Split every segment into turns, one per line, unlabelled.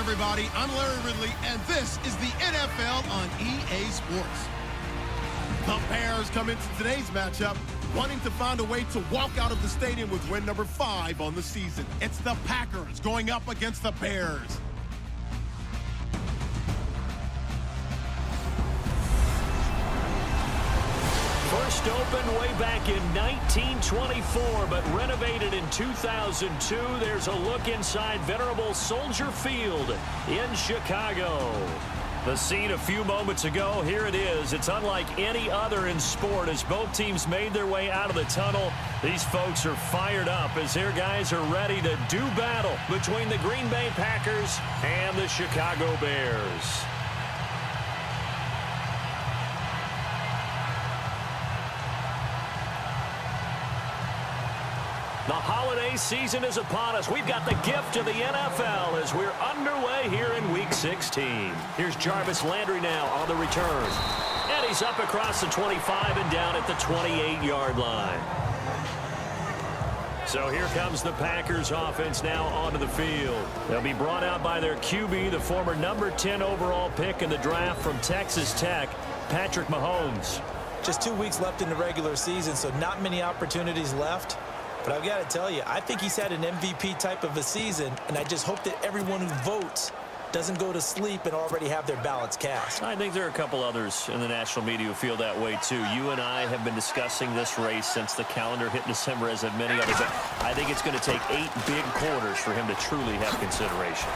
everybody. I'm Larry Ridley, and this is the NFL on EA Sports. The Bears come into today's matchup wanting to find a way to walk out of the stadium with win number 5 on the season. It's the Packers going up against the Bears.
First opened way back in 1924, but renovated in 2002. There's a look inside venerable Soldier Field in Chicago. The scene a few moments ago, here it is. It's unlike any other in sport as both teams made their way out of the tunnel. These folks are fired up as their guys are ready to do battle between the Green Bay Packers and the Chicago Bears. The holiday season is upon us. We've got the gift of the NFL as we're underway here in Week 16. Here's Jarvis Landry now on the return. And he's up across the 25 and down at the 28-yard line. So here comes the Packers offense now onto the field. They'll be brought out by their QB, the former number 10 overall pick in the draft from Texas Tech, Patrick Mahomes.
Just 2 weeks left in the regular season, so not many opportunities left. But I've got to tell you, I think he's had an MVP type of a season, and I just hope that everyone who votes doesn't go to sleep and already have their ballots cast.
I think there are a couple others in the national media who feel that way, too. You and I have been discussing this race since the calendar hit December, as have many others. But I think it's going to take 8 big quarters for him to truly have consideration.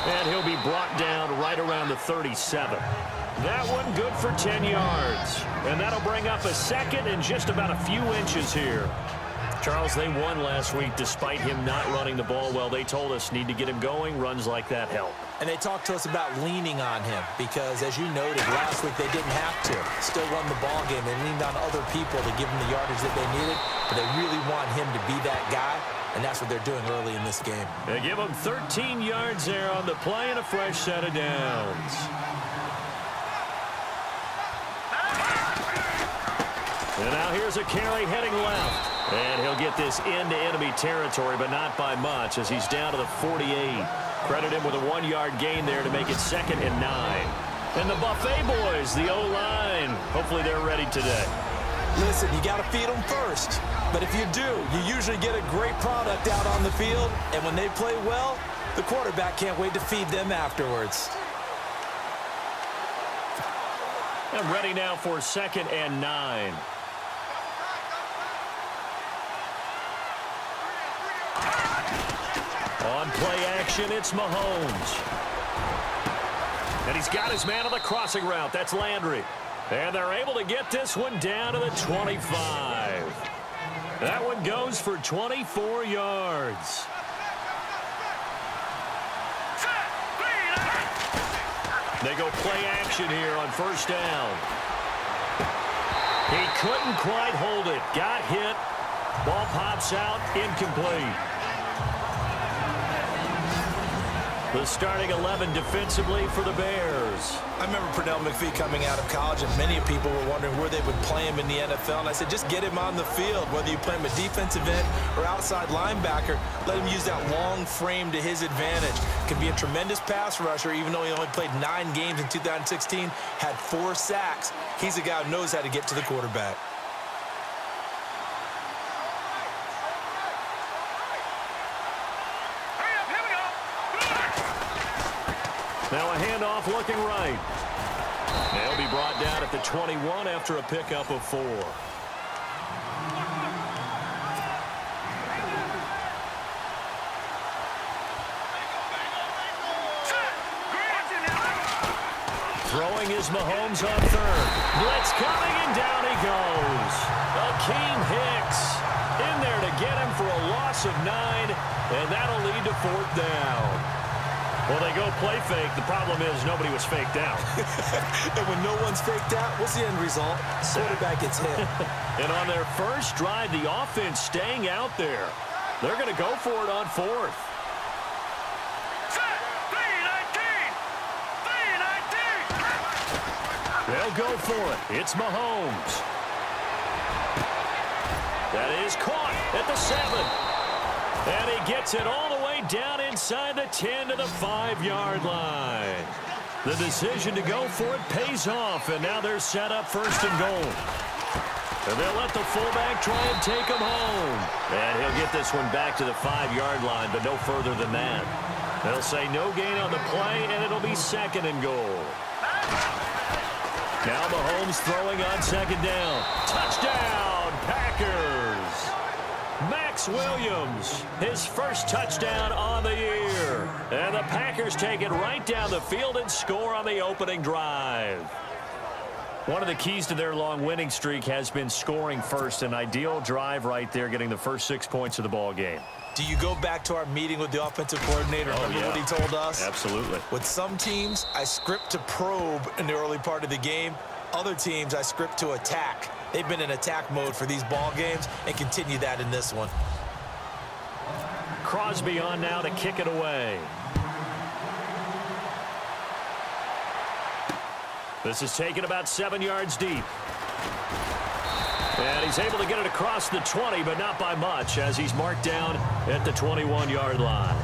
And he'll be brought down right around the 37. That one good for 10 yards. And that'll bring up a second and just about a few inches here. Charles, they won last week despite him not running the ball well. They told us need to get him going. Runs like that help.
And they talked to us about leaning on him because, as you noted, last week they didn't have to. Still won the ball game. They leaned on other people to give them the yardage that they needed, but they really want him to be that guy, and that's what they're doing early in this game.
They give him 13 yards there on the play and a fresh set of downs. And now here's a carry heading left. And he'll get this into enemy territory, but not by much as he's down to the 48. Credit him with a 1-yard gain there to make it 2nd and 9. And the Buffet boys, the O-line, hopefully they're ready today.
Listen, you got to feed them first. But if you do, you usually get a great product out on the field. And when they play well, the quarterback can't wait to feed them afterwards.
And ready now for 2nd and 9. On play action, it's Mahomes. And he's got his man on the crossing route. That's Landry. And they're able to get this one down to the 25. That one goes for 24 yards. They go play action here on 1st down. He couldn't quite hold it. Got hit. Ball pops out, incomplete. The starting 11 defensively for the Bears.
I remember Pernell McPhee coming out of college, and many people were wondering where they would play him in the NFL. And I said, just get him on the field, whether you play him a defensive end or outside linebacker. Let him use that long frame to his advantage. Can be a tremendous pass rusher, even though he only played 9 games in 2016, had 4 sacks. He's a guy who knows how to get to the quarterback.
Now a handoff looking right. They'll be brought down at the 21 after a pickup of 4. Throwing is Mahomes on 3rd. Blitz coming, and down he goes. Akeem Hicks in there to get him for a loss of 9, and that'll lead to 4th down. Well, they go play fake. The problem is nobody was faked out.
And when no one's faked out, what's the end result? Quarterback gets hit.
And on their first drive, the offense staying out there. They're going to go for it on 4th. They'll go for it. It's Mahomes. That is caught at the 7. And he gets it all the way way down inside the 10 to the 5-yard line. The decision to go for it pays off, and now they're set up 1st and goal. And they'll let the fullback try and take him home. And he'll get this one back to the 5-yard line, but no further than that. They'll say no gain on the play, and it'll be 2nd and goal. Now Mahomes throwing on 2nd down. Touchdown, Packers! Max Williams, his first touchdown on the year. And the Packers take it right down the field and score on the opening drive. One of the keys to their long winning streak has been scoring first. An ideal drive right there, getting the first 6 points of the ball game.
Do you go back to our meeting with the offensive coordinator? Remember what he told us?
Absolutely.
With some teams, I script to probe in the early part of the game. Other teams, I script to attack. They've been in attack mode for these ball games and continue that in this one.
Crosby on now to kick it away. This is taken about 7 yards deep. And he's able to get it across the 20, but not by much, as he's marked down at the 21-yard line.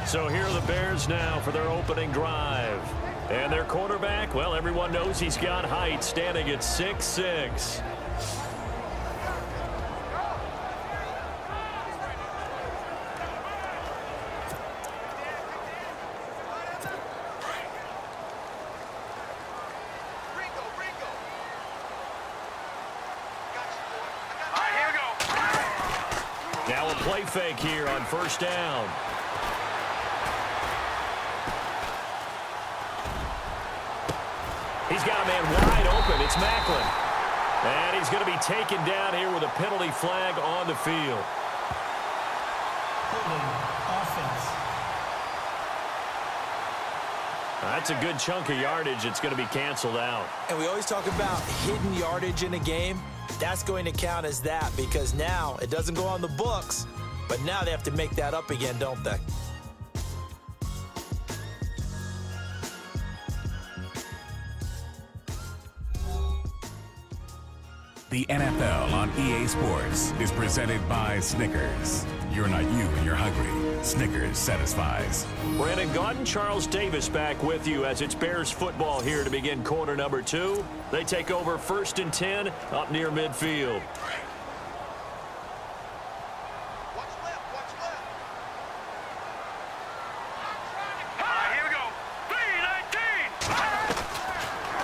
So here are the Bears now for their opening drive. And their quarterback, well, everyone knows he's got height, standing at 6'6". Now a play fake here on 1st down. He's got a man wide open. It's Macklin. And he's going to be taken down here with a penalty flag on the field. That's a good chunk of yardage. It's going to be canceled out.
And we always talk about hidden yardage in a game. That's going to count as that because now it doesn't go on the books, but now they have to make that up again, don't they?
The NFL on EA Sports is presented by Snickers. You're not you when you're hungry. Snickers satisfies.
Brandon Gaudin, Charles Davis back with you as it's Bears football here to begin quarter number 2. They take over 1st and 10 up near midfield.
Here we go. 3-19.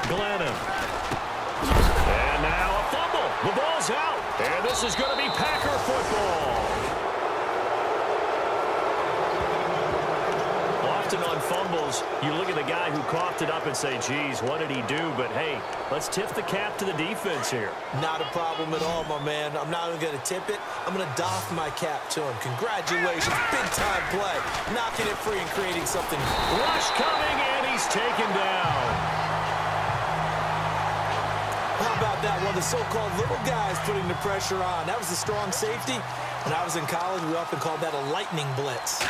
Glennon. And now a fumble. The ball's out. And this is going to be Packer football. Often on fumbles, you look at the guy who coughed it up and say, geez, what did he do? But, hey, let's tip the cap to the defense here.
Not a problem at all, my man. I'm not even going to tip it. I'm going to doff my cap to him. Congratulations. Big-time play. Knocking it free and creating something.
Rush coming, and he's taken down.
How about that? One of the so-called little guys putting the pressure on. That was a strong safety. When I was in college, we often called that a lightning blitz.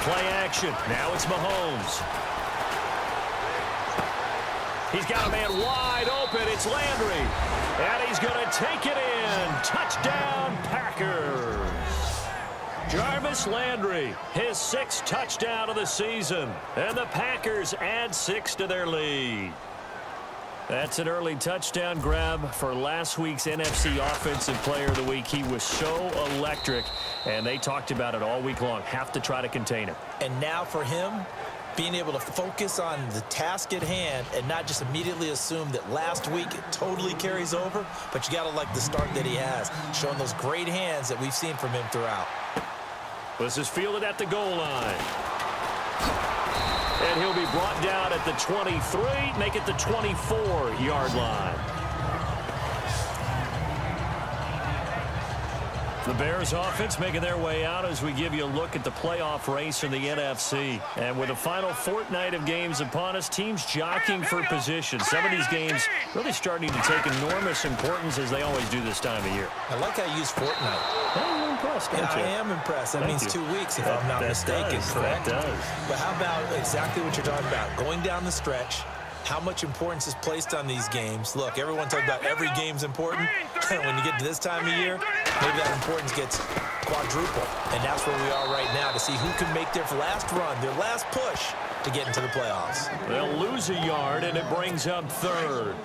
Play action. Now it's Mahomes. He's got a man wide open. It's Landry. And he's going to take it in. Touchdown, Packers. Jarvis Landry, his 6th touchdown of the season. And the Packers add 6 to their lead. That's an early touchdown grab for last week's NFC Offensive Player of the Week. He was so electric, and they talked about it all week long. Have to try to contain him.
And now for him, being able to focus on the task at hand and not just immediately assume that last week it totally carries over, but you got to like the start that he has, showing those great hands that we've seen from him throughout.
This is fielded at the goal line. And he'll be brought down at the 23, make it the 24-yard line. The Bears offense making their way out as we give you a look at the playoff race in the NFC. And with the final fortnight of games upon us, teams jockeying for position. Some of these games really starting to take enormous importance as they always do this time of year.
I like how you use fortnight.
Well, you're impressed, don't you?
I am impressed. That
Thank
means
you.
2 weeks if I'm not mistaken, correct?
That does.
But how about exactly what you're talking about? Going down the stretch, how much importance is placed on these games. Look, everyone talks about every game's important. When you get to this time of year, maybe that importance gets quadruple. And that's where we are right now to see who can make their last run, their last push to get into the playoffs.
They'll lose a yard, and it brings up third.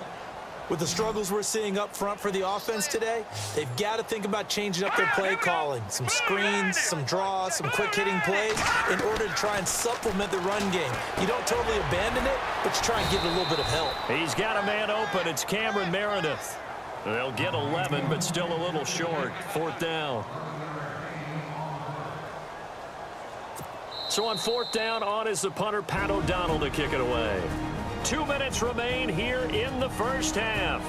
With the struggles we're seeing up front for the offense today, they've got to think about changing up their play calling. Some screens, some draws, some quick-hitting plays in order to try and supplement the run game. You don't totally abandon it, but you try and give it a little bit of help.
He's got a man open. It's Cameron Meredith. They'll get 11, but still a little short. Fourth down. So on fourth down, on is the punter, Pat O'Donnell, to kick it away. 2 minutes remain here in the first half.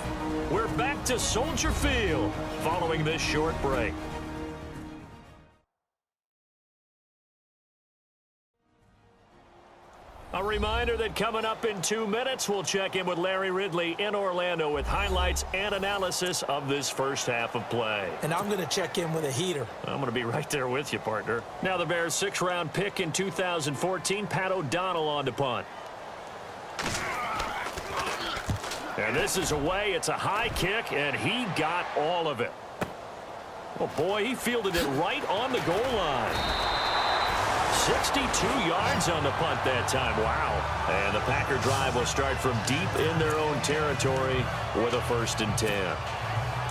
We're back to Soldier Field following this short break. A reminder that coming up in 2 minutes, we'll check in with Larry Ridley in Orlando with highlights and analysis of this first half of play.
And I'm going to check in with a heater.
I'm going to be right there with you, partner. Now the Bears' 6th-round pick in 2014, Pat O'Donnell on to punt. And this is away. It's a high kick, and he got all of it. Oh, boy, he fielded it right on the goal line. 62 yards on the punt that time. Wow. And the Packer drive will start from deep in their own territory with a 1st and 10.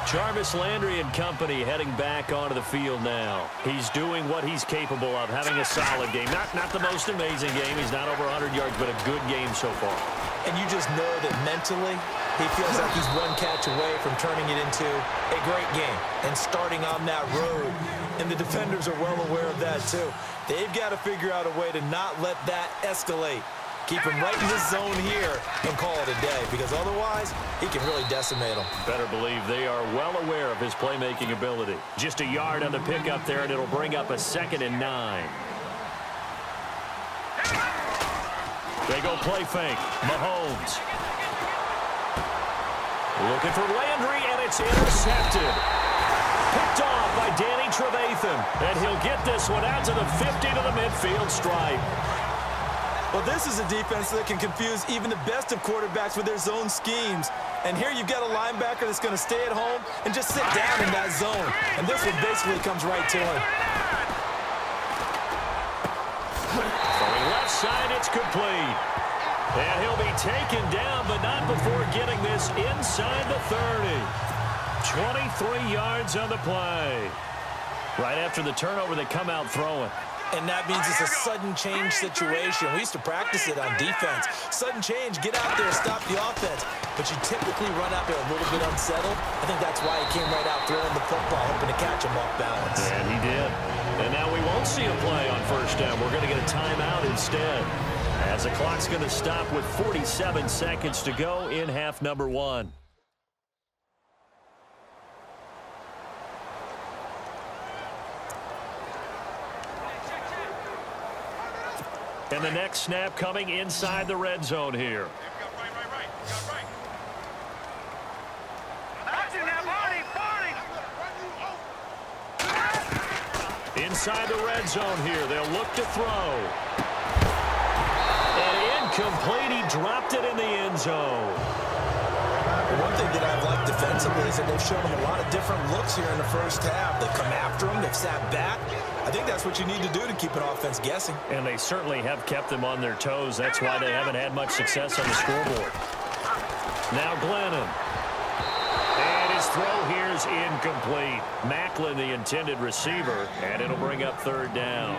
Jarvis Landry and company heading back onto the field now. He's doing what he's capable of, having a solid game. Not the most amazing game. He's not over 100 yards, but a good game so far.
And you just know that mentally he feels like he's one catch away from turning it into a great game and starting on that road. And the defenders are well aware of that too. They've got to figure out a way to not let that escalate. Keep him right in this zone here and call it a day, because otherwise he can really decimate them.
Better believe they are well aware of his playmaking ability. Just a yard on the pickup there, and it'll bring up a 2nd and 9. They go play fake. Mahomes. Looking for Landry, and it's intercepted. Picked off by Danny Trevathan. And he'll get this one out to the 50 to the midfield stripe.
Well, this is a defense that can confuse even the best of quarterbacks with their zone schemes. And here you've got a linebacker that's going to stay at home and just sit down in that zone. And this one basically comes right to him.
Throwing left side, it's complete. And he'll be taken down, but not before getting this inside the 30. 23 yards on the play. Right after the turnover, they come out throwing.
And that means it's a sudden change situation. We used to practice it on defense. Sudden change, get out there, stop the offense. But you typically run out there a little bit unsettled. I think that's why he came right out throwing the football, hoping to catch him off balance.
And he did. And now we won't see a play on 1st down. We're going to get a timeout instead, as the clock's going to stop with 47 seconds to go in half number 1. And the next snap coming inside the red zone here. Inside the red zone here, they'll look to throw. And incomplete, he dropped it in the end zone.
One thing that I've liked defensively is that they've shown him a lot of different looks here in the first half. They've come after him, they've sat back. I think that's what you need to do to keep an offense guessing.
And they certainly have kept them on their toes. That's why they haven't had much success on the scoreboard. Now Glennon. And his throw here is incomplete. Macklin, the intended receiver, and it'll bring up 3rd down.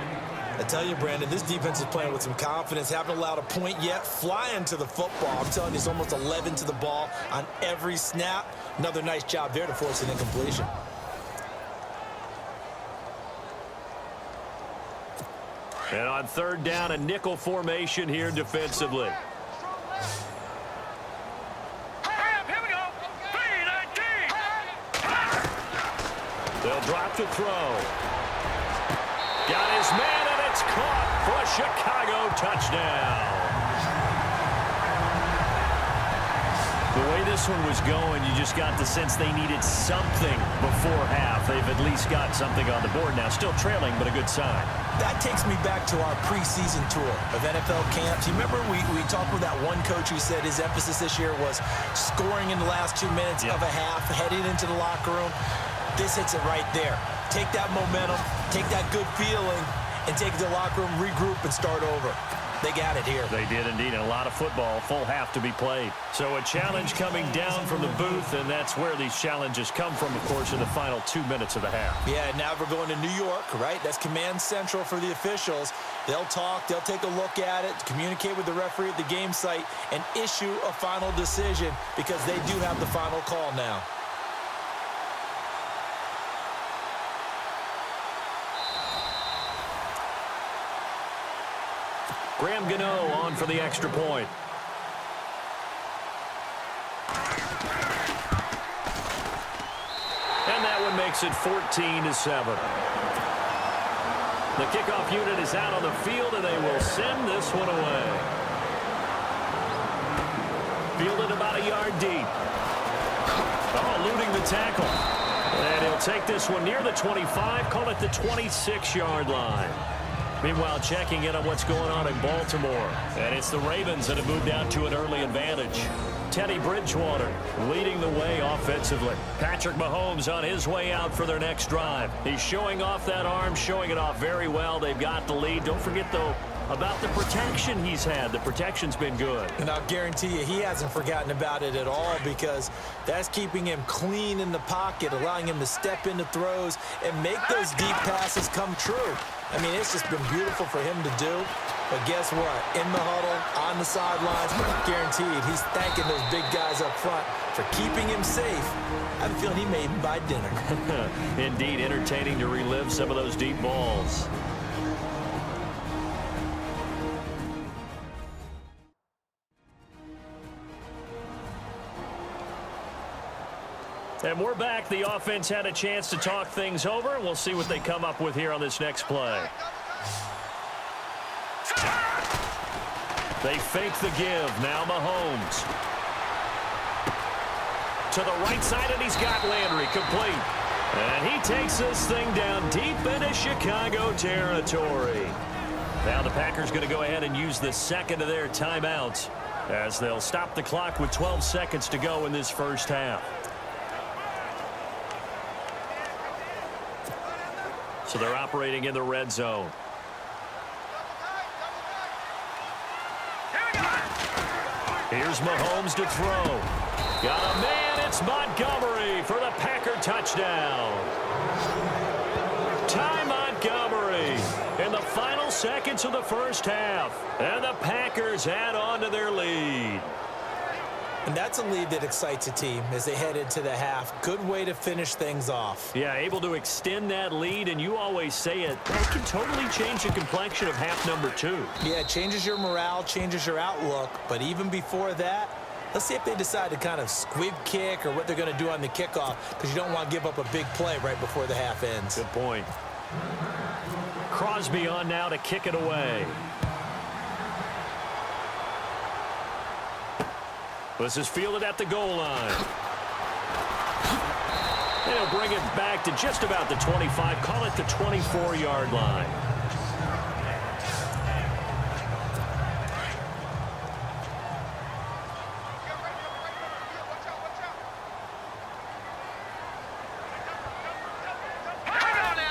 I tell you, Brandon, this defense is playing with some confidence. Haven't allowed a point yet. Flying to the football. I'm telling you, it's almost 11 to the ball on every snap. Another nice job there to force an incompletion.
And on 3rd down, a nickel formation here defensively.
Here we go. 3-19.
They'll drop the throw. Got his man, and it's caught for a Chicago touchdown. The way this one was going, you just got the sense they needed something before half. They've at least got something on the board now. Still trailing, but a good sign.
That takes me back to our preseason tour of NFL camps. You remember we talked with that one coach who said his emphasis this year was scoring in the last 2 minutes of a half, heading into the locker room. This hits it right there. take that momentum, take that good feeling, and take it to the locker room, regroup, and start over. They got it here.
They did indeed, and a lot of football, full half to be played. So a challenge coming down from the booth, and that's where these challenges come from, of course, in the final 2 minutes of the half.
Yeah, now we're going to New York, right? That's command central for the officials. They'll talk, they'll take a look at it, communicate with the referee at the game site, and issue a final decision because they do have the final call now.
Graham Gano on for the extra point. And that one makes it 14-7. The kickoff unit is out on the field, and they will send this one away. Fielded about a yard deep. Oh, eluding the tackle. And he'll take this one near the 25, call it the 26-yard line. Meanwhile, checking in on what's going on in Baltimore. And it's the Ravens that have moved out to an early advantage. Teddy Bridgewater leading the way offensively. Patrick Mahomes on his way out for their next drive. He's showing off that arm, showing it off very well. They've got the lead. Don't forget, though, about the protection he's had. The protection's been good.
And I'll guarantee you he hasn't forgotten about it at all because that's keeping him clean in the pocket, allowing him to step into throws and make those deep passes come true. I mean, it's just been beautiful for him to do. But guess what? In the huddle, on the sidelines, guaranteed he's thanking those big guys up front for keeping him safe. I have a feeling he may even buy dinner.
Indeed, entertaining to relive some of those deep balls. And we're back. The offense had a chance to talk things over. We'll see what they come up with here on this next play. They fake the give. Now Mahomes. To the right side, and he's got Landry complete. And he takes this thing down deep into Chicago territory. Now the Packers going to go ahead and use the second of their timeouts as they'll stop the clock with 12 seconds to go in this first half. So they're operating in the red zone. Here's Mahomes to throw. Got a man. It's Montgomery for the Packer touchdown. Ty Montgomery in the final seconds of the first half. And the Packers add on to their lead.
And that's a lead that excites a team as they head into the half. Good way to finish things off.
Yeah, able to extend that lead, and you always say it can totally change the complexion of half number 2.
Yeah, it changes your morale, changes your outlook. But even before that, let's see if they decide to kind of squib kick or what they're going to do on the kickoff, because you don't want to give up a big play right before the half ends.
Good point. Crosby on now to kick it away. This is fielded at the goal line. They'll bring it back to just about the 25. Call it the 24-yard line.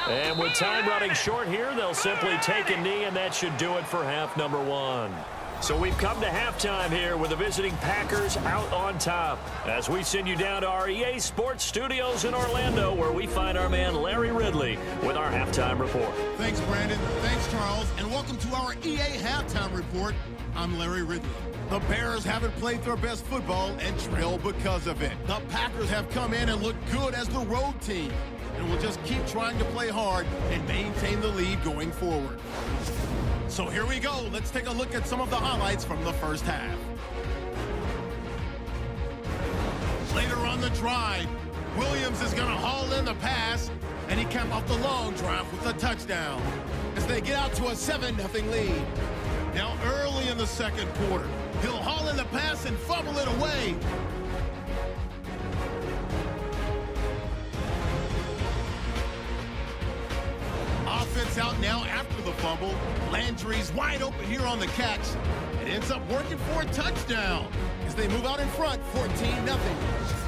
And with time running short here, they'll simply take a knee, and that should do it for half number 1. So we've come to halftime here with the visiting Packers out on top as we send you down to our EA Sports Studios in Orlando, where we find our man Larry Ridley with our halftime report.
Thanks, Brandon. Thanks, Charles. And welcome to our EA Halftime Report. I'm Larry Ridley. The Bears haven't played their best football and trail because of it. The Packers have come in and looked good as the road team, and will just keep trying to play hard and maintain the lead going forward. So here we go. Let's take a look at some of the highlights from the first half. Later on the drive, Williams is going to haul in the pass, and he capped off the long drive with a touchdown as they get out to a 7-0 lead. Now early in the second quarter, he'll haul in the pass and fumble it away. Offense out now after the fumble. Landry's wide open here on the catch. It ends up working for a touchdown as they move out in front, 14-0.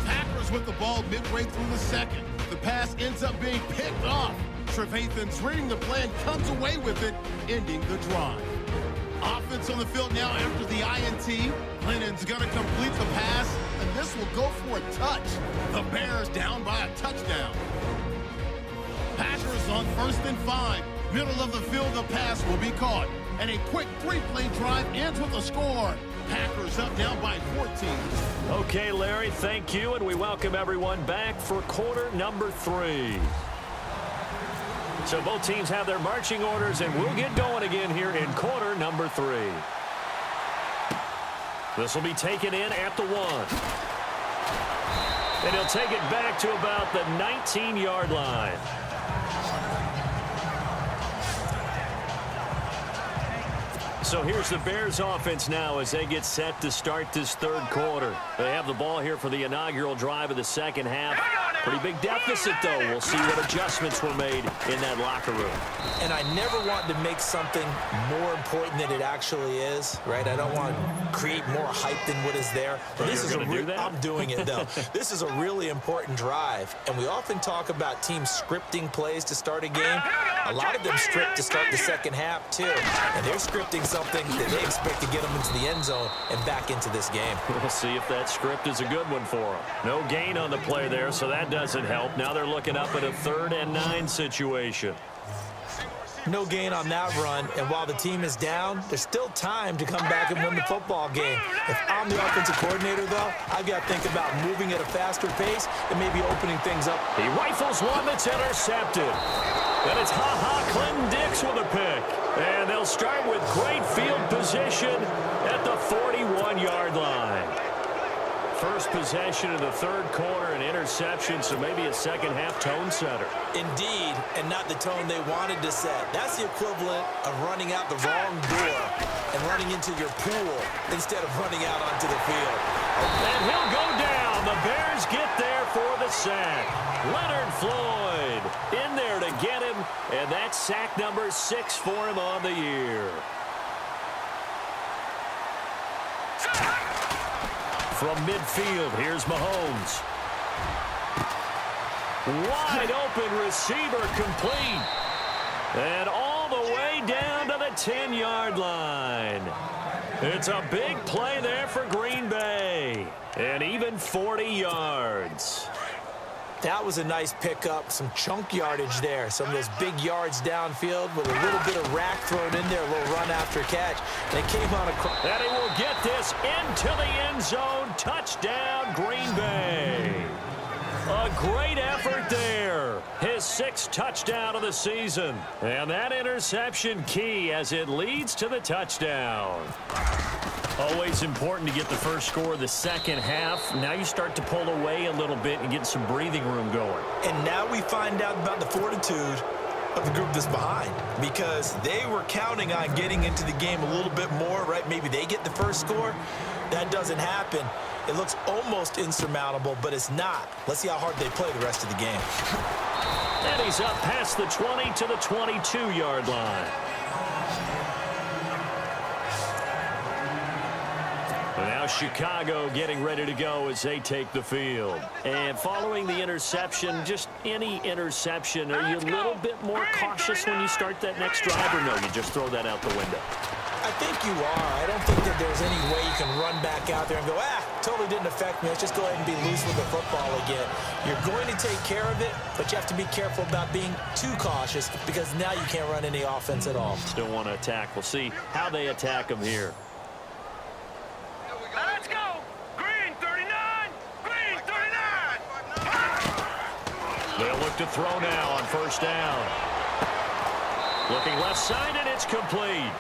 Packers with the ball midway through the second. but the pass ends up being picked off. Trevathan's reading the play and comes away with it, ending the drive. Offense on the field now after the INT. Lennon's going to complete the pass, and this will go for a touch. The Bears down by a touchdown. Packers on 1st and 5. Middle of the field, the pass will be caught. And a quick three-play drive ends with a score. Packers up now by 14.
Okay, Larry, thank you, and we welcome everyone back for quarter number 3. So both teams have their marching orders, and we'll get going again here in quarter number 3. This will be taken in at the 1. And he'll take it back to about the 19-yard line. So here's the Bears offense now as they get set to start this 3rd quarter. They have the ball here for the inaugural drive of the 2nd half. Pretty big deficit, though. We'll see what adjustments were made in that locker room.
And I never want to make something more important than it actually is, right? I don't want to create more hype than what is there. But this is I'm doing it, though. This is a really important drive. And we often talk about teams scripting plays to start a game. A lot of them script to start the 2nd half, too. And they're scripting something that they expect to get them into the end zone and back into this game.
We'll see if that script is a good one for them. No gain on the play there, so that doesn't help. Now they're looking up at a 3rd and 9 situation.
No gain on that run, and while the team is down, there's still time to come back and win the football game. If I'm the offensive coordinator, though, I've got to think about moving at a faster pace and maybe opening things up.
He rifles one that's intercepted. And it's Clinton Dix with a pick. And they'll start with great field position at the 41-yard line. First possession of the 3rd quarter, an interception, so maybe a 2nd half tone setter.
Indeed, and not the tone they wanted to set. That's the equivalent of running out the wrong door and running into your pool instead of running out onto the field.
And he'll go down. The Bears get there for the sack. Leonard Floyd in there to get him, and that's sack number 6 for him on the year. From midfield, here's Mahomes. Wide open receiver complete. And all the way down to the 10-yard line. It's a big play there for Green Bay. And even 40 yards.
That was a nice pickup, some chunk yardage there. Some of those big yards downfield with a little bit of rack thrown in there, a little run after catch. They came on across.
And he will get this into the end zone. Touchdown, Green Bay. A great effort there. His 6th touchdown of the season. And that interception key as it leads to the touchdown. Always important to get the first score of the 2nd half. Now you start to pull away a little bit and get some breathing room going.
And now we find out about the fortitude of the group that's behind, because they were counting on getting into the game a little bit more, right? Maybe they get the first score. That doesn't happen. It looks almost insurmountable, but it's not. Let's see how hard they play the rest of the game.
And he's up past the 20 to the 22-yard line. And now Chicago getting ready to go as they take the field. And following the interception, just any interception, are you a little bit more cautious when you start that next drive, or no, you just throw that out the window?
I think you are. I don't think that there's any way you can run back out there and go, totally didn't affect me. Let's just go ahead and be loose with the football again. You're going to take care of it, but you have to be careful about being too cautious, because now you can't run any offense at all.
Still want to attack. We'll see how they attack them here.
Let's go. Green 39. Green 39.
They'll look to throw now on 1st down. Looking left side, and it's complete.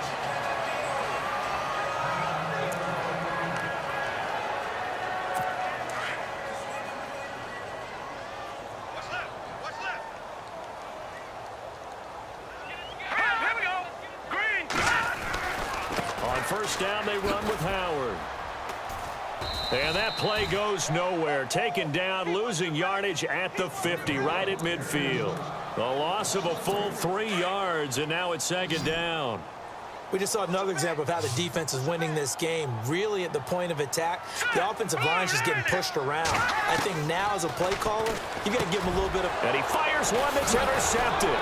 Here we go. Green.
On 1st down, they run with Howard. And that play goes nowhere. Taken down, losing yardage at the 50, right at midfield. The loss of a full 3 yards, and now it's 2nd down.
We just saw another example of how the defense is winning this game. Really at the point of attack, the offensive line is just getting pushed around. I think now as a play caller, you got to give him a little bit of...
And he fires one that's intercepted.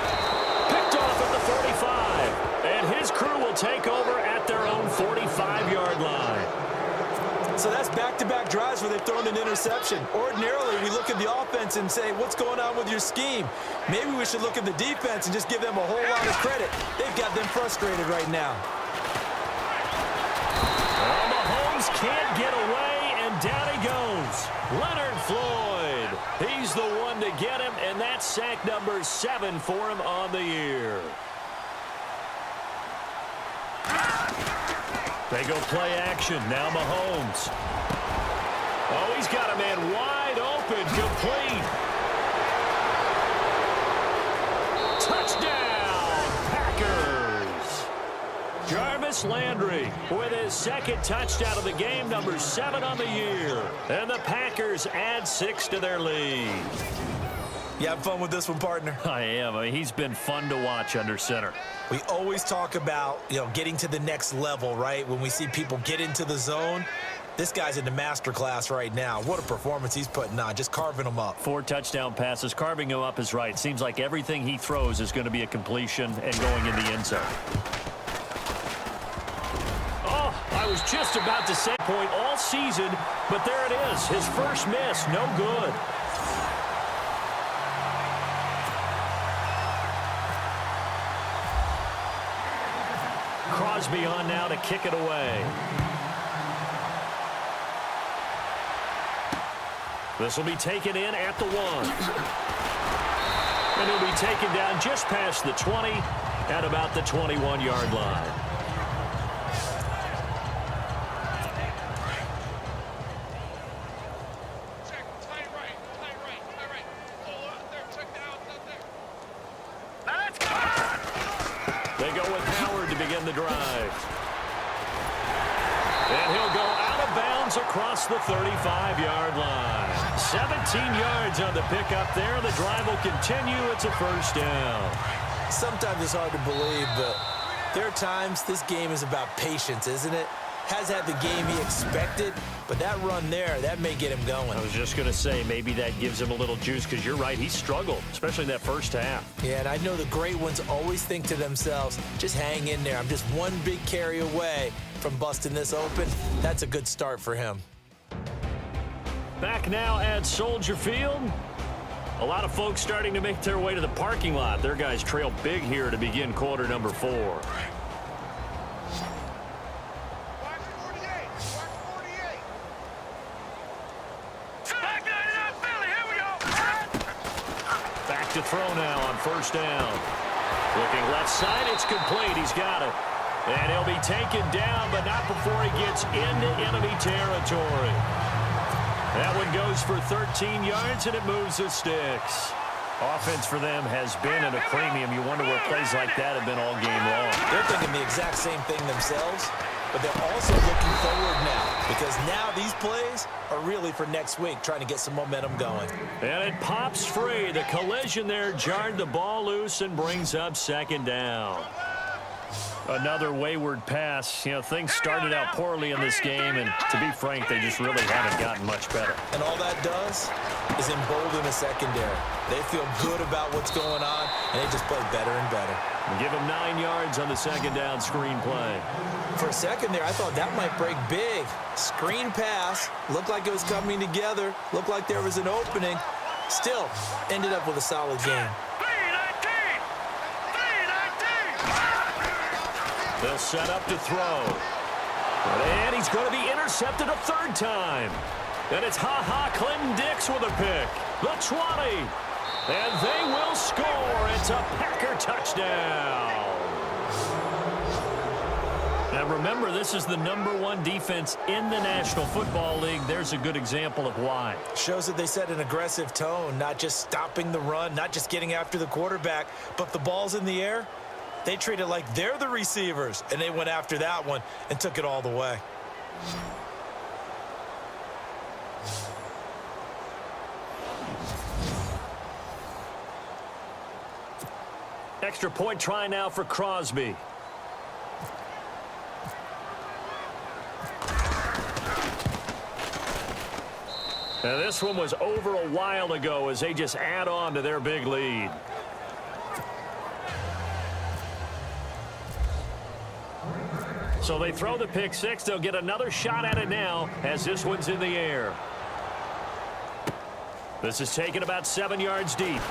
Picked off at the 45. And his crew will take over at their own 45-yard line.
So that's back-to-back drives where they've thrown an interception. Ordinarily, we look at the offense and say, what's going on with your scheme? Maybe we should look at the defense and just give them a whole lot of credit. They've got them frustrated right now.
Well, Mahomes can't get away, and down he goes. Leonard Floyd. He's the one to get him, and that's sack number 7 for him on the year. They go play action. Now Mahomes. Oh, he's got a man wide open. Complete. Touchdown, Packers. Jarvis Landry with his second touchdown of the game, number 7 on the year. And the Packers add 6 to their lead.
You having fun with this one, partner?
I am. I mean, he's been fun to watch under center.
We always talk about, getting to the next level, right? When we see people get into the zone, this guy's in the master class right now. What a performance he's putting on, just carving them up.
4 touchdown passes. Carving him up is right. Seems like everything he throws is going to be a completion and going in the end zone. Oh, I was just about to say point all season, but there it is. His first miss, no good. Crosby on now to kick it away. This will be taken in at the 1. And he'll be taken down just past the 20 at about the 21-yard line. They go with Howard to begin the drive. And he'll go out of bounds across the 35-yard line. 17 yards on the pickup there. The drive will continue. It's a first down.
Sometimes it's hard to believe, but there are times this game is about patience, isn't it? Has had the game he expected, but that run there, that may get him going.
I was just going to say, maybe that gives him a little juice, because you're right, he struggled, especially in that first half.
Yeah, and I know the great ones always think to themselves, just hang in there. I'm just one big carry away from busting this open. That's a good start for him.
Back now at Soldier Field. A lot of folks starting to make their way to the parking lot. Their guys trail big here to begin quarter number 4. To throw now on first down. Looking left side, it's complete. He's got it. And he'll be taken down, but not before he gets into enemy territory. That one goes for 13 yards, and it moves the sticks. Offense for them has been at a premium. You wonder where plays like that have been all game long.
They're thinking the exact same thing themselves, but they're also looking forward now, because now these plays are really for next week, trying to get some momentum going.
And it pops free. The collision there jarred the ball loose and brings up second down. Another wayward pass. Things started out poorly in this game, and to be frank, they just really haven't gotten much better.
And all that does is embolden a secondary. They feel good about what's going on, and they just play better and better.
And give them 9 yards on the second down screen play.
For a second there, I thought that might break big. Screen pass. Looked like it was coming together. Looked like there was an opening. Still, ended up with a solid game.
They'll set up to throw. And he's going to be intercepted a third time. And it's Clinton Dix with a pick. The 20. And they will score. It's a Packer touchdown. Now remember, this is the #1 defense in the National Football League. There's a good example of why.
Shows that they set an aggressive tone, not just stopping the run, not just getting after the quarterback, but the ball's in the air. They treat it like they're the receivers, and they went after that one and took it all the way.
Extra point try now for Crosby. Now, this one was over a while ago as they just add on to their big lead. So they throw the pick six. They'll get another shot at it now as this one's in the air. This is taken about 7 yards deep.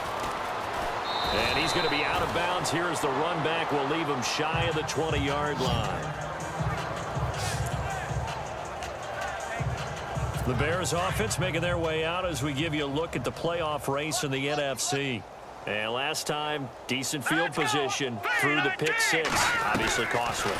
And he's going to be out of bounds here as the run back will leave him shy of the 20-yard line. The Bears offense making their way out as we give you a look at the playoff race in the NFC. And last time, decent field position through the pick six. Obviously costly.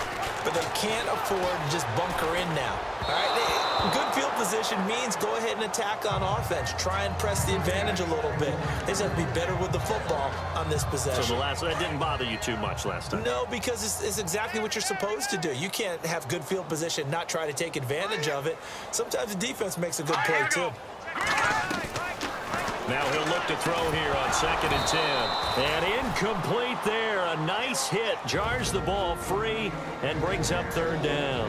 But they can't afford to just bunker in now. All right, good field position means go ahead and attack on offense. Try and press the advantage a little bit. They just have to be better with the football on this possession.
So that didn't bother you too much last time?
No, because it's exactly what you're supposed to do. You can't have good field position, not try to take advantage of it. Sometimes the defense makes a good play, too.
Now he'll look to throw here on 2nd and 10. And incomplete there. A nice hit. Jars the ball free and brings up 3rd down.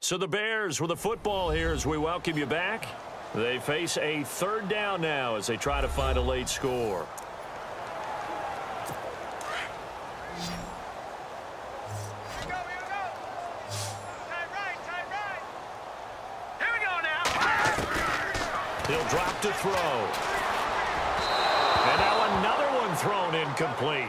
So the Bears with the football here as we welcome you back. They face a 3rd down now as they try to find a late score. He'll drop to throw. And now another one thrown incomplete.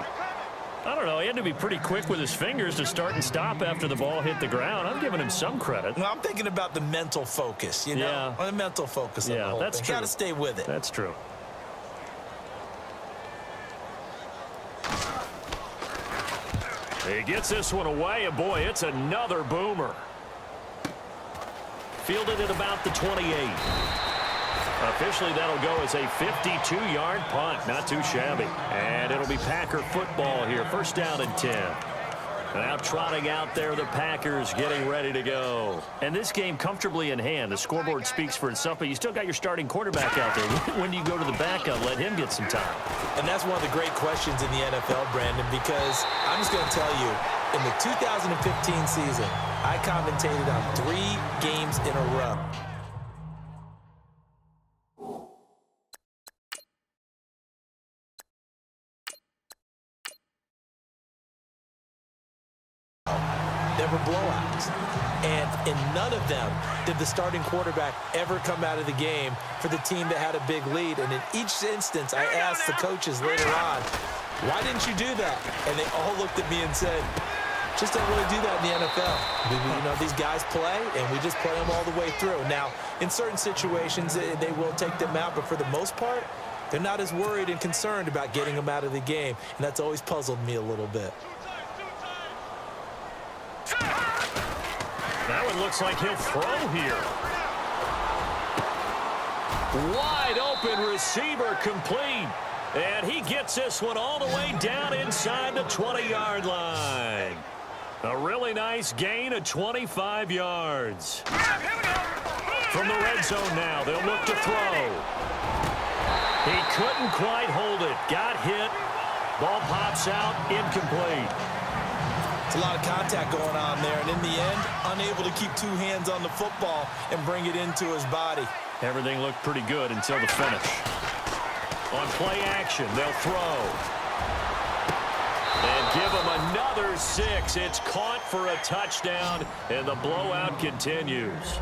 I don't know. He had to be pretty quick with his fingers to start and stop after the ball hit the ground. I'm giving him some credit.
Well, I'm thinking about the mental focus, you know?
Yeah.
The mental focus on the whole
that's
thing.
true.
Got to stay with it.
That's true. He gets this one away, and boy, it's another boomer. Fielded at about the 28. Officially, that'll go as a 52-yard punt. Not too shabby. And it'll be Packer football here. 1st down and 10. Now trotting out there, the Packers getting ready to go. And this game comfortably in hand. The scoreboard speaks for itself, but you still got your starting quarterback out there. When do you go to the backup? Let him get some time.
And that's one of the great questions in the NFL, Brandon, because I'm just going to tell you, in the 2015 season, I commentated on 3 games in a row. There were blowouts. And in none of them did the starting quarterback ever come out of the game for the team that had a big lead. And in each instance, I asked the coaches later on, why didn't you do that? And they all looked at me and said, just don't really do that in the NFL. You know, these guys play, and we just play them all the way through. Now, in certain situations, they will take them out, but for the most part, they're not as worried and concerned about getting them out of the game. And that's always puzzled me a little bit.
That one looks like he'll throw here. Wide open receiver complete. And he gets this one all the way down inside the 20-yard line. A really nice gain of 25 yards. From the red zone now, they'll look to throw. He couldn't quite hold it. Got hit. Ball pops out, incomplete.
It's a lot of contact going on there, and in the end, unable to keep 2 hands on the football and bring it into his body.
Everything looked pretty good until the finish. On play action, they'll throw. And give him another 6. It's caught for a touchdown, and the blowout continues.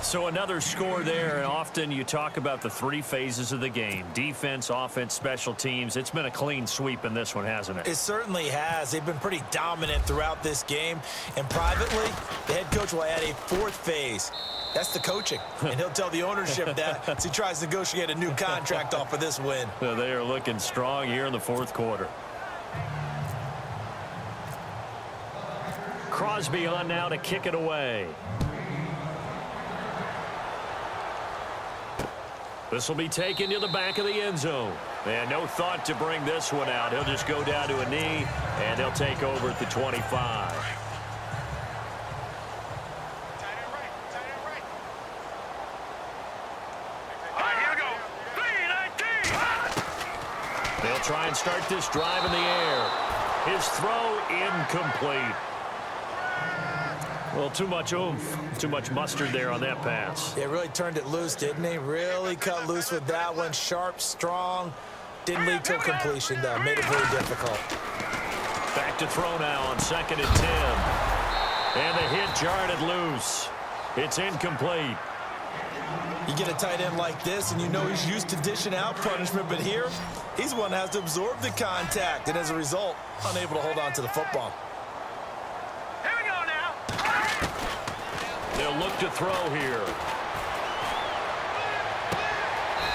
So another score there, and often you talk about the 3 phases of the game. Defense, offense, special teams. It's been a clean sweep in this one, hasn't it?
It certainly has. They've been pretty dominant throughout this game. And privately, the head coach will add a 4th phase. That's the coaching. And he'll tell the ownership that as he tries to negotiate a new contract off of this win.
So they are looking strong here in the 4th quarter. Crosby on now to kick it away. This will be taken to the back of the end zone. And no thought to bring this one out. He'll just go down to a knee, and they'll take over at the 25. They'll try and start this drive in the air. His throw incomplete. Well, too much oomph, too much mustard there on that pass.
They really turned it loose, didn't he? Really cut loose with that one. Sharp, strong. Didn't lead to a completion, though. Made it very difficult.
Back to throw now on 2nd and 10. And the hit jarred it loose. It's incomplete.
You get a tight end like this, and you know he's used to dishing out punishment, but here, he's one that has to absorb the contact, and as a result, unable to hold on to the football.
Here we go now.
They'll look to throw here.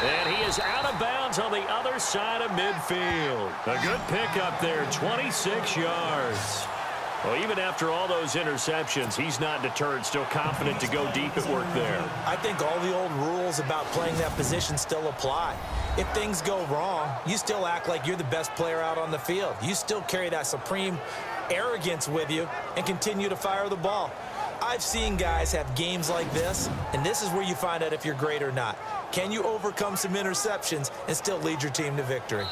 And he is out of bounds on the other side of midfield. A good pickup there, 26 yards. Well, even after all those interceptions, he's not deterred, still confident to go deep at work there.
I think all the old rules about playing that position still apply. If things go wrong, you still act like you're the best player out on the field. You still carry that supreme arrogance with you and continue to fire the ball. I've seen guys have games like this, and this is where you find out if you're great or not. Can you overcome some interceptions and still lead your team to victory?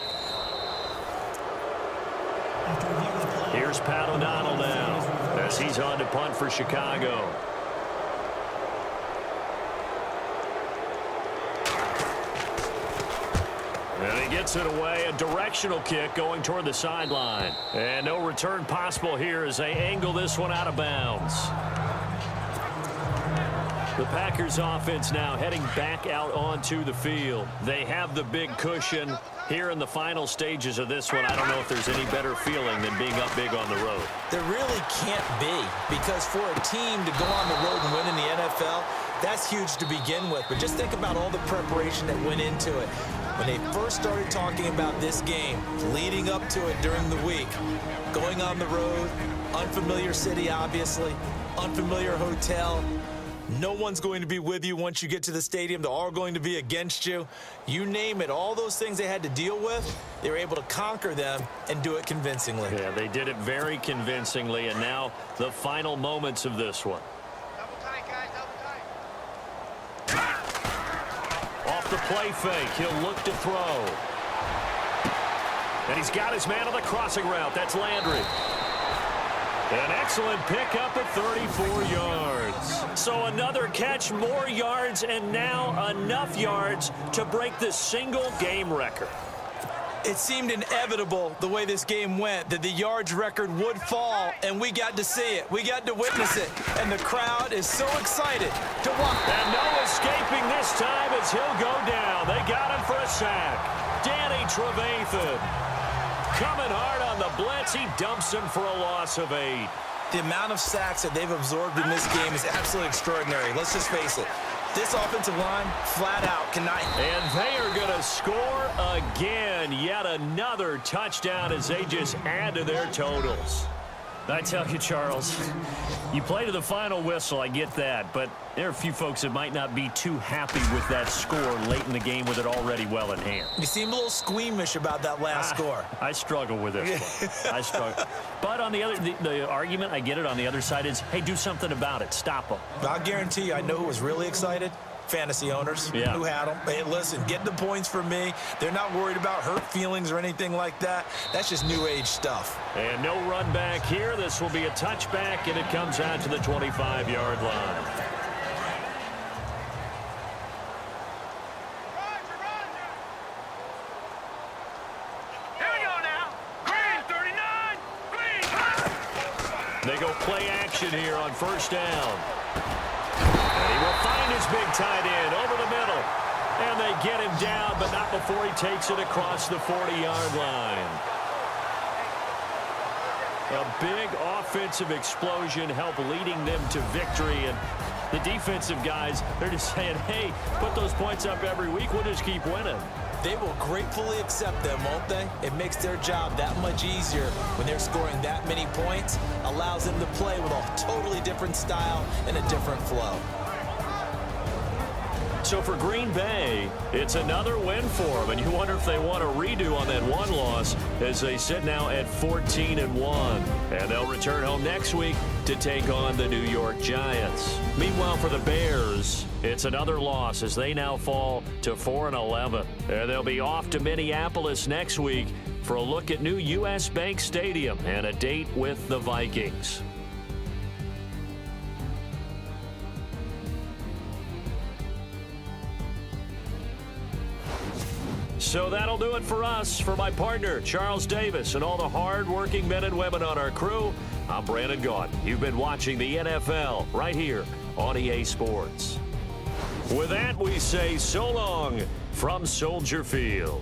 Here's Pat O'Donnell now as he's on to punt for Chicago. And he gets it away, a directional kick going toward the sideline. And no return possible here as they angle this one out of bounds. The Packers offense now heading back out onto the field. They have the big cushion here in the final stages of this one. I don't know if there's any better feeling than being up big on the road.
There really can't be, because for a team to go on the road and win in the NFL, that's huge to begin with. But just think about all the preparation that went into it. When they first started talking about this game, leading up to it during the week, going on the road, unfamiliar city, obviously, unfamiliar hotel. No one's going to be with you once you get to the stadium. They're all going to be against you. You name it, all those things they had to deal with, they were able to conquer them and do it convincingly.
Yeah, they did it very convincingly, and now the final moments of this one.
Double tight, guys, double tight.
Off the play fake, he'll look to throw. And he's got his man on the crossing route. That's Landry. An excellent pickup of 34 yards. So another catch, more yards, and now enough yards to break the single game record.
It seemed inevitable the way this game went that the yards record would fall, and we got to see it. We got to witness it, and the crowd is so excited to watch.
And no escaping this time as he'll go down. They got him for a sack. Danny Trevathan coming hard on the blitz. He dumps him for a loss of 8.
The amount of sacks that they've absorbed in this game is absolutely extraordinary. Let's just face it. This offensive line, flat out, cannot.
And they are going to score again. Yet another touchdown as they just add to their totals. I tell you, Charles, you play to the final whistle, I get that, but there are a few folks that might not be too happy with that score late in the game with it already well in hand.
You seem a little squeamish about that last score.
I struggle with this one. I struggle. But on the other, the argument, I get it, on the other side is, hey, do something about it. Stop them.
I'll guarantee you, I know who was really excited. Fantasy owners who had them. Hey, listen, get the points for me. They're not worried about hurt feelings or anything like that. That's just new age stuff.
And no run back here. This will be a touchback, and it comes out to the 25-yard line.
Here we go now. Green, 39. Green,
They go play action here on first down. And he will find his big tight end over the middle. And they get him down, but not before he takes it across the 40-yard line. A big offensive explosion helped leading them to victory. And the defensive guys, they're just saying, hey, put those points up every week. We'll just keep winning.
They will gratefully accept them, won't they? It makes their job that much easier when they're scoring that many points. Allows them to play with a totally different style and a different flow.
So for Green Bay, It's another win for them, and you wonder if they want a redo on that one loss as they sit now at 14-1. And they'll return home next week to take on the New York Giants. Meanwhile, for the Bears, it's another loss as they now fall to 4-11. And they'll be off to Minneapolis next week for a look at new U.S. Bank Stadium and a date with the Vikings. So that'll do it for us. For my partner, Charles Davis, and all the hard-working men and women on our crew, I'm Brandon Gaudin. You've been watching the NFL right here on EA Sports. With that, we say so long from Soldier Field.